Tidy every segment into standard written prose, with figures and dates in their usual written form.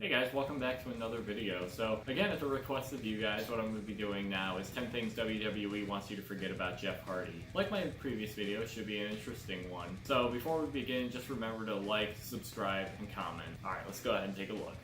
Hey guys, welcome back to another video. So again, at the request of you guys, what I'm going to be doing now is 10 things WWE wants you to forget about Jeff Hardy. Like my previous video, it should be an interesting one. So before we begin, just remember to like, subscribe, and comment. Alright, let's go ahead and take a look.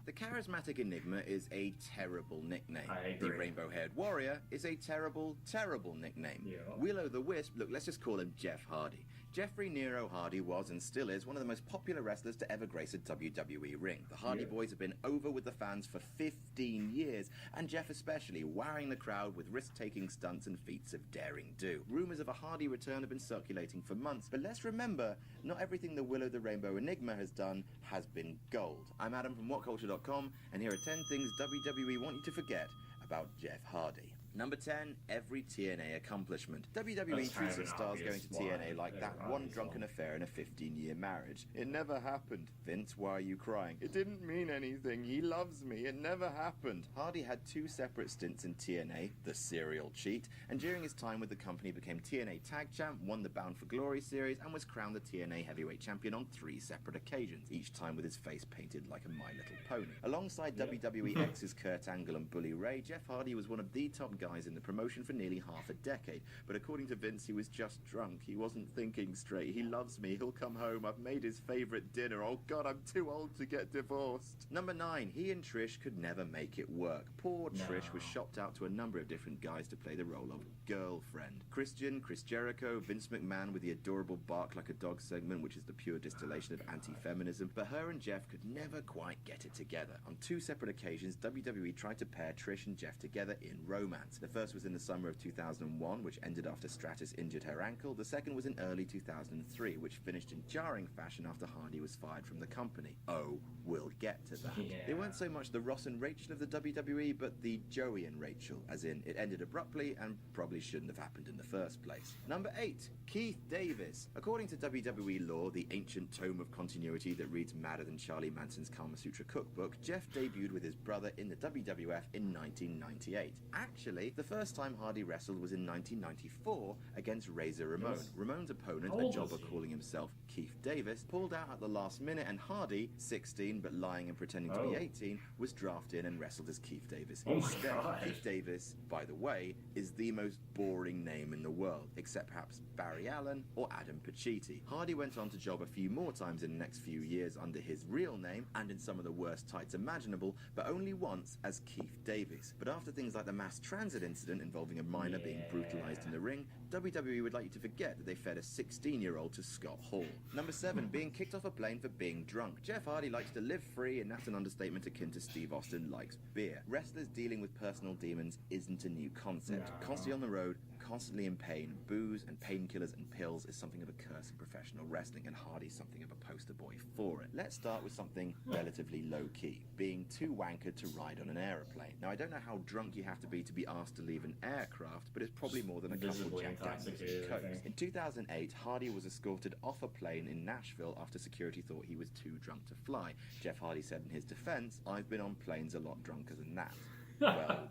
The charismatic Enigma is a terrible nickname. I agree. The rainbow-haired warrior is a terrible, terrible nickname. Yeah. Will-o'-the-wisp, look, let's just call him Jeff Hardy. Jeffrey Nero Hardy was and still is one of the most popular wrestlers to ever grace a WWE ring. The Hardy Boys have been over with the fans for 15 years, and Jeff especially, wowing the crowd with risk-taking stunts and feats of daring do. Rumors of a Hardy return have been circulating for months, but let's remember, not everything the Will-o'-the-Rainbow Enigma has done has been gold. I'm Adam from WhatCulture.com, and here are 10 things WWE want you to forget about Jeff Hardy. Number 10, every TNA accomplishment. WWE treats its stars going to TNA like that one drunken affair in a 15-year marriage. It never happened. Vince, why are you crying? It didn't mean anything. He loves me. It never happened. Hardy had two separate stints in TNA, the serial cheat, and during his time with the company became TNA Tag Champ, won the Bound for Glory series, and was crowned the TNA Heavyweight Champion on 3 separate occasions, each time with his face painted like a My Little Pony. Alongside WWE exes Kurt Angle and Bully Ray, Jeff Hardy was one of the top guys in the promotion for nearly half a decade, but according to Vince, he was just drunk. He wasn't thinking straight. He loves me. He'll come home. I've made his favorite dinner. Oh God, I'm too old to get divorced. Number 9, he and Trish could never make it work. Poor Trish was shopped out to a number of different guys to play the role of girlfriend. Christian, Chris Jericho, Vince McMahon with the adorable bark like a dog segment, which is the pure distillation of anti-feminism, but her and Jeff could never quite get it together. On 2 separate occasions, WWE tried to pair Trish and Jeff together in romance. The first was in the summer of 2001, which ended after Stratus injured her ankle. The second was in early 2003, which finished in jarring fashion after Hardy was fired from the company. Oh, we'll get to that. They weren't so much the Ross and Rachel of the WWE, but the Joey and Rachel, as in it ended abruptly and probably shouldn't have happened in the first place. Number 8, Keith Davis. According to WWE lore, the ancient tome of continuity that reads madder than Charlie Manson's Kama Sutra cookbook, Jeff debuted with his brother in the WWF in 1998. Actually, the first time Hardy wrestled was in 1994 against Razor Ramon. Ramon's opponent, a jobber calling himself Keith Davis, pulled out at the last minute, and Hardy, 16 but lying and pretending to be 18, was drafted in and wrestled as Keith Davis instead. Keith Davis, by the way, is the most boring name in the world, except perhaps Barry Allen or Adam Pacitti. Hardy went on to job a few more times in the next few years under his real name and in some of the worst tights imaginable, but only once as Keith Davis. But after things like the mass transit incident involving a minor being brutalized in the ring, WWE would like you to forget that they fed a 16-year-old to Scott Hall. Number 7, being kicked off a plane for being drunk. Jeff Hardy likes to live free, and that's an understatement akin to Steve Austin likes beer. Wrestlers dealing with personal demons isn't a new concept. Constantly on the road, constantly in pain, booze and painkillers and pills is something of a curse in professional wrestling, and Hardy's something of a poster boy for it. Let's start with something relatively low-key, being too wankered to ride on an aeroplane. Now, I don't know how drunk you have to be asked to leave an aircraft, but it's probably more than a couple Jack Daniels and Cokes. In 2008, Hardy was escorted off a plane in Nashville after security thought he was too drunk to fly. Jeff Hardy said in his defense, "I've been on planes a lot drunker than that." Well,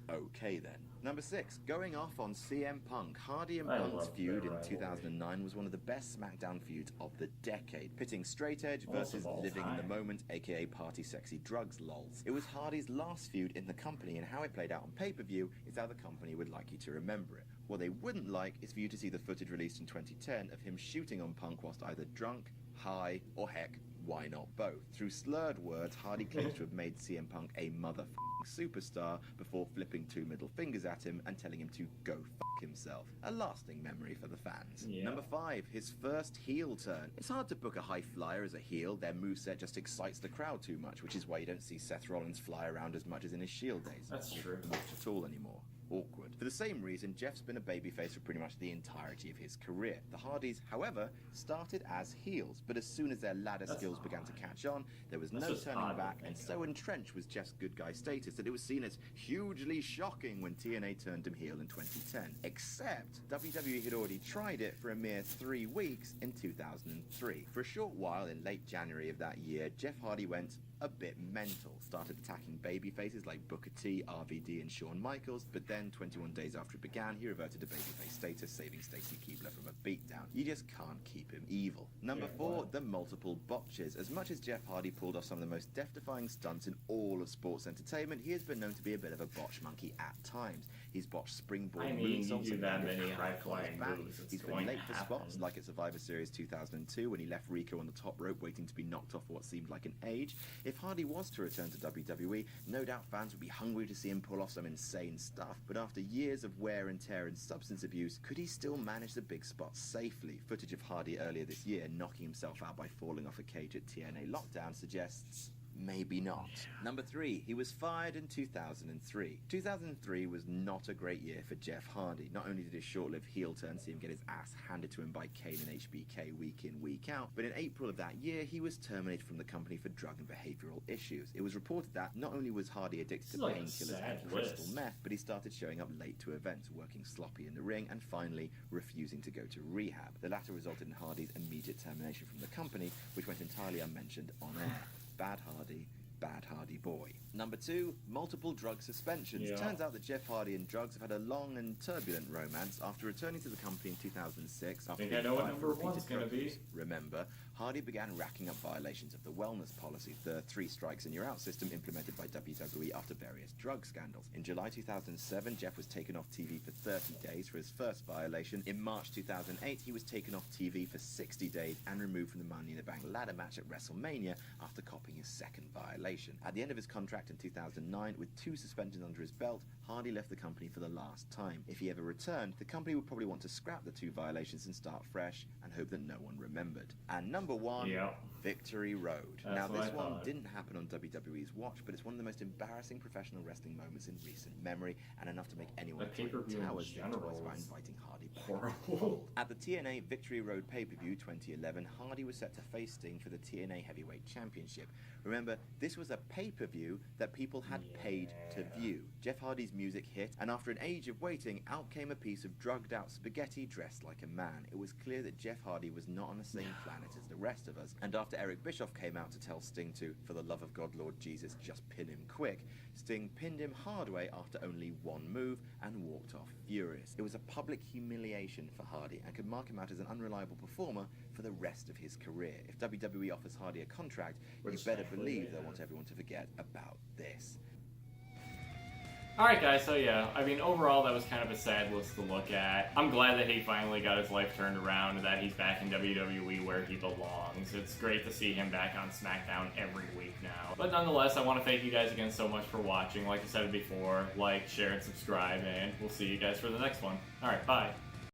okay then. Number 6, going off on CM Punk. Hardy and Punk's feud in 2009 was one of the best SmackDown feuds of the decade, pitting straight edge versus living in the moment, aka party sexy drugs lols. It was Hardy's last feud in the company, and how it played out on pay-per-view is how the company would like you to remember it. What they wouldn't like is for you to see the footage released in 2010 of him shooting on Punk whilst either drunk, high, or heck, why not both? Through slurred words, Hardy claims to have made CM Punk a motherfucking superstar before flipping 2 middle fingers at him and telling him to go fuck himself. A lasting memory for the fans. Number 5, his first heel turn. It's hard to book a high flyer as a heel. Their moveset just excites the crowd too much, which is why you don't see Seth Rollins fly around as much as in his Shield days. That's true. Not at all anymore. Awkward. For the same reason, Jeff's been a babyface for pretty much the entirety of his career. The Hardys, however, started as heels, but as soon as their ladder skills began to catch on, there was no turning back, and so entrenched was Jeff's good guy status that it was seen as hugely shocking when TNA turned him heel in 2010. Except, WWE had already tried it for a mere 3 weeks in 2003. For a short while, in late January of that year, Jeff Hardy went a bit mental, started attacking babyfaces like Booker T, RVD, and Shawn Michaels, but then 21 days after it began, he reverted to babyface status, saving Stacy Keibler from a beatdown. You just can't keep him evil. Number 4, the multiple botches. As much as Jeff Hardy pulled off some of the most death-defying stunts in all of sports entertainment, he has been known to be a bit of a botch monkey at times. He's botched springboard moonsaults you do and that landed many crap on his high-flying back. moves, it's He's been going late to for spots, happen. like at Survivor Series 2002 when he left Rico on the top rope waiting to be knocked off what seemed like an age. If Hardy was to return to WWE, no doubt fans would be hungry to see him pull off some insane stuff, but after years of wear and tear and substance abuse, could he still manage the big spots safely? Footage of Hardy earlier this year knocking himself out by falling off a cage at TNA Lockdown suggests maybe not. Number 3, he was fired in 2003. 2003 was not a great year for Jeff Hardy. Not only did his short-lived heel turn see him get his ass handed to him by Kane and HBK week in, week out, but in April of that year, he was terminated from the company for drug and behavioral issues. It was reported that not only was Hardy addicted to painkillers and crystal meth, but he started showing up late to events, working sloppy in the ring, and finally refusing to go to rehab. The latter resulted in Hardy's immediate termination from the company, which went entirely unmentioned on air. Bad Hardy boy. Number 2, multiple drug suspensions. Turns out that Jeff Hardy and drugs have had a long and turbulent romance. After returning to the company in 2006, after I know what number 1's going to be. Remember, Hardy began racking up violations of the wellness policy, the 3 strikes and you're out system implemented by WWE after various drug scandals. In July 2007, Jeff was taken off TV for 30 days for his first violation. In March 2008, he was taken off TV for 60 days and removed from the Money in the Bank ladder match at WrestleMania after copying his second violation. At the end of his contract in 2009, with 2 suspensions under his belt, Hardy left the company for the last time. If he ever returned, the company would probably want to scrap the 2 violations and start fresh and hope that no one remembered. And number 1, Victory Road. Now this one didn't happen on WWE's watch, but it's one of the most embarrassing professional wrestling moments in recent memory, and enough to make anyone towers think twice about inviting Hardy back. At the TNA Victory Road pay-per-view 2011, Hardy was set to face Sting for the TNA Heavyweight Championship. Remember, this was a pay-per-view that people had paid to view. Jeff Hardy's music hit, and after an age of waiting, out came a piece of drugged-out spaghetti dressed like a man. It was clear that Jeff Hardy was not on the same planet as the rest of us, and after Eric Bischoff came out to tell Sting to, for the love of God, Lord Jesus, just pin him quick, Sting pinned him hard way after only 1 move and walked off furious. It was a public humiliation for Hardy and could mark him out as an unreliable performer for the rest of his career. If WWE offers Hardy a contract, you better believe they'll want everyone to forget about this. Alright guys, so yeah, I mean overall that was kind of a sad list to look at. I'm glad that he finally got his life turned around and that he's back in WWE where he belongs. It's great to see him back on SmackDown every week now. But nonetheless, I want to thank you guys again so much for watching. Like I said before, like, share, and subscribe, and we'll see you guys for the next one. Alright, bye.